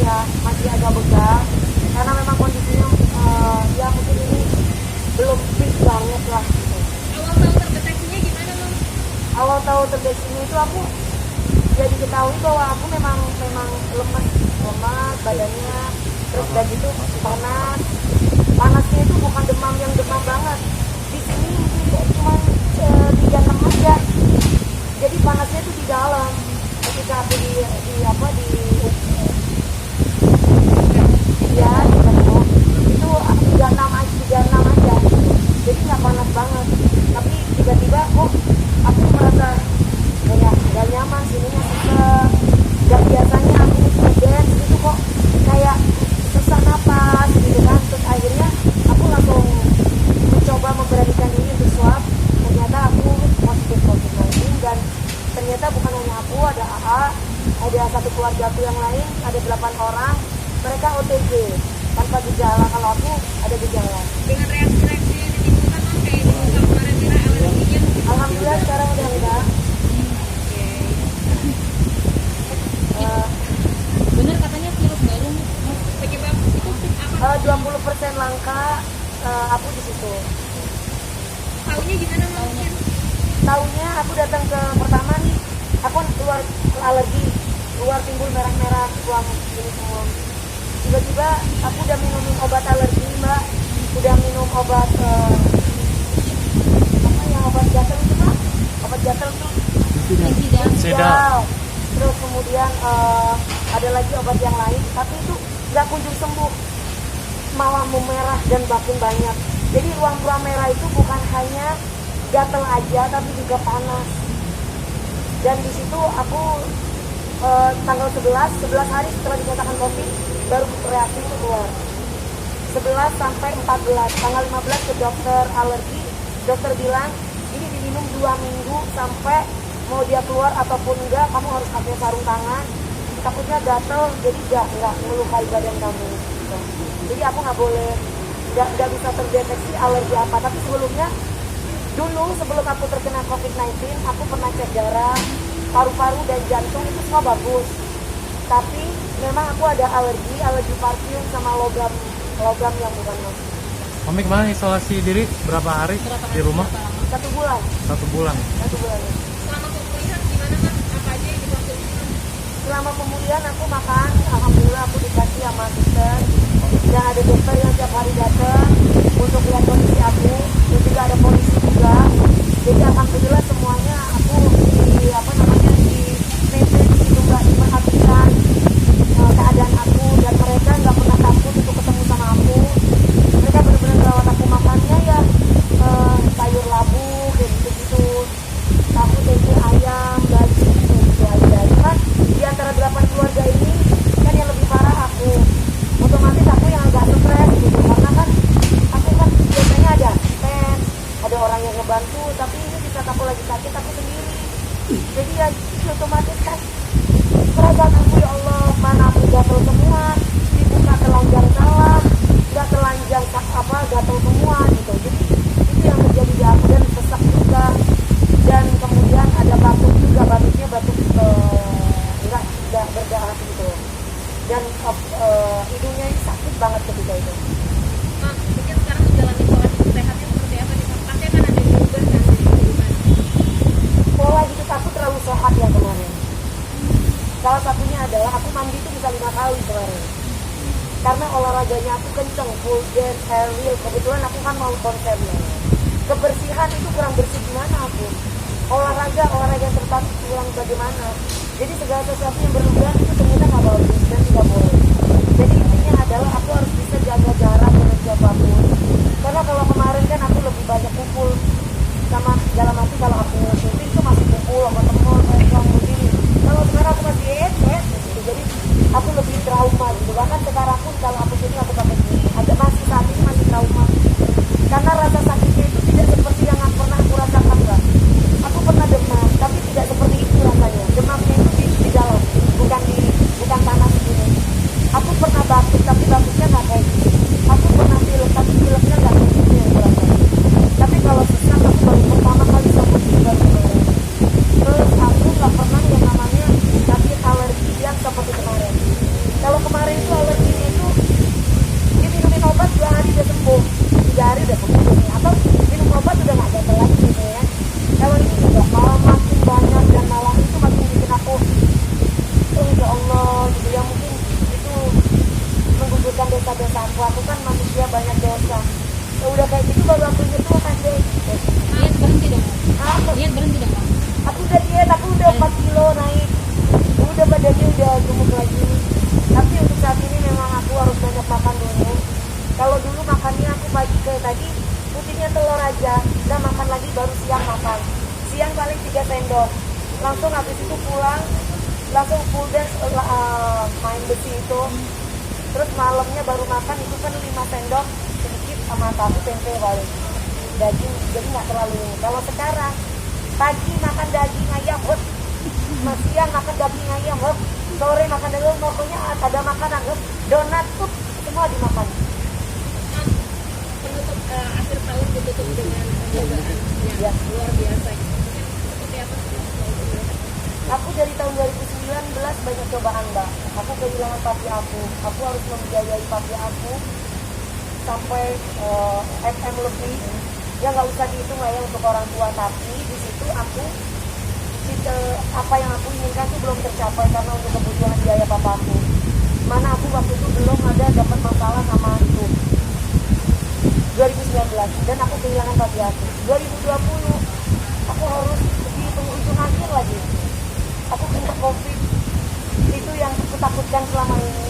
ya masih agak begal karena memang kondisinya ya mungkin ini belum fit banget lah gitu. Awal tahu terdeteksinya gimana Mam? Awal tahu terdeteksinya itu aku ya diketahui bahwa aku memang lemas badannya, terus udah gitu panasnya itu bukan demam yang demam banget, di sini mungkin cuma 36 aja, jadi panasnya itu di dalam. Ketika aku di ya di penuh itu 36 aja, jadi nggak panas banget, tapi tiba-tiba kok aku merasa kayak gak nyaman, sininya sesek, gak biasanya aku ngedance gitu kok kayak susah napas gitu kan. Terus akhirnya aku langsung mencoba memberanikan diri untuk swab, ternyata aku positif COVID-19 dan ternyata bukan hanya aku, ada AA, ada satu keluarga aku yang lain, ada 8 orang, mereka OTG tanpa gejala, kalau aku ada gejala. Dengan reaksi-reaksi yang ditimbulkan Mam, kayak di muka kemarin Mira alerginya Alhamdulillah sekarang udah enggak. Bener katanya virus baru penyebab itu apa? 20% langka, aku di situ. Taunya gimana Mam? Tahunya aku datang ke pertama nih, aku keluar alergi, keluar timbul merah-merah, ruang ini semua. Tiba-tiba aku udah minum obat alergi mbak, udah minum obat apa ya, obat gatal itu mbak, obat gatal tuh Sedal. Terus kemudian ada lagi obat yang lain, tapi itu nggak kunjung sembuh, malah memerah dan makin banyak. Jadi ruang-ruang merah itu bukan hanya gatal aja, tapi juga panas. Dan di situ aku tanggal 11 hari setelah dinyatakan COVID baru reaksi itu keluar. 11 sampai 14, tanggal 15 ke dokter alergi, dokter bilang ini diminum 2 minggu sampai mau dia keluar ataupun enggak, kamu harus pakai sarung tangan, takutnya gatel, jadi nggak melukai badan kamu gitu. Jadi aku nggak boleh, nggak bisa terdeteksi alergi apa. Tapi sebelumnya dulu sebelum aku terkena COVID-19 aku pernah cek darah, paru-paru dan jantung itu semua bagus, tapi memang aku ada alergi parfum sama logam yang bukan mas. Mami kemarin isolasi diri berapa hari di rumah? 1 bulan. 1 bulan. 1 bulan. Selama pemulihan gimana Mam? Apa aja yang dikonsumsi? Selama pemulihan aku makan, alhamdulillah aku dikasih sama suster dan ada dokter yang tiap hari datang untuk lihat kondisi aku, dan juga ada polisi juga. Jadi alhamdulillah semuanya aku di maintain gitu, nggak diperhatikan keadaan aku, dan mereka nggak pernah takut untuk ketemu sama aku. Mereka benar-benar merawat aku, makannya ya sayur labu kayak gitu, aku tempe ayam dan gitu aja. Cuman di antara 8 keluarga ini kan yang lebih parah aku, otomatis aku yang agak stres gitu, karena kan aku kan biasanya ada asisten, ada orang yang ngebantu, tapi ini di saat aku lagi sakit aku sendiri, jadi ya otomatis kan perasaan aku, ya Allah mana aku gatel semua, dibuka telanjang salah, nggak telanjang gatel semua gitu. Jadi itu yang terjadi di aku, dan sesak juga, dan kemudian ada batuknya batuk nggak berdarah gitu, dan hidungnya ini sakit banget ketika itu. Mam, mungkin sekarang menjalani pola hidup sehatnya seperti apa nih Mam? Pasti akan ada yang berubah kan di kehidupan. Pola hidup aku terlalu sehat ya kemarin. Salah satunya adalah aku mandi itu bisa 5 kali kemarin, karena olahraganya aku kenceng, full dance, aerial. Kebetulan aku kan mau konsernya. Kebersihan itu kurang bersih gimana aku? Olahraga yang tempat kurang bagaimana? Jadi segala sesuatu yang berlebihan itu ternyata nggak bagus dan tidak boleh. Jadi intinya adalah aku harus bisa jaga jarak dengan siapapun. Karena kalau kemarin kan aku lebih banyak kumpul sama, dalam arti kalau aku syuting itu masih kumpul sama teman, kayak begini. Kalau sekarang aku masih gitu. Jadi aku lebih trauma gitu. Bahkan sekarang pun kalau aku syuting aku pakai gini, masih saat ini masih trauma. Karena rasa sakitnya itu tidak seperti yang pernah aku rasakan Mbak. Aku pernah demam, tapi tidak seperti itu rasanya. Demamnya itu di dalam, bukan panas gini. Aku pernah batuk, tapi batuknya nggak kayak gini. Aku pernah pilek, tapi pileknya nggak kayak gitu yang aku rasakan. Tapi kalau sesak aku baru pertama kali sama sendok. Langsung habis itu pulang, langsung full dance main besi itu. Terus malamnya baru makan itu kan 5 sendok sedikit sama tahu tempe paling daging, jadi nggak terlalu ini. Kalau sekarang pagi makan daging ayam, siang makan daging ayam, sore makan daging, pokoknya ada makanan, donat tuh semua dimakan. Penutup akhir tahun ditutup dengan cobaan yang luar biasa. Mungkin seperti apa sih? Aku dari tahun 2019 banyak cobaan, Mbak. Aku kehilangan papi aku harus membiayai papi aku sampai FM lebih. Ya nggak usah dihitung lah ya untuk orang tua, tapi di situ aku apa yang aku inginkan tuh belum tercapai karena untuk kebutuhan biaya papaku. Mana aku waktu itu belum ada dapat masalah sama itu 2019 dan aku kehilangan papi aku. 2020 aku harus di penghujung akhir lagi. Aku kena COVID, itu yang aku takutkan selama ini.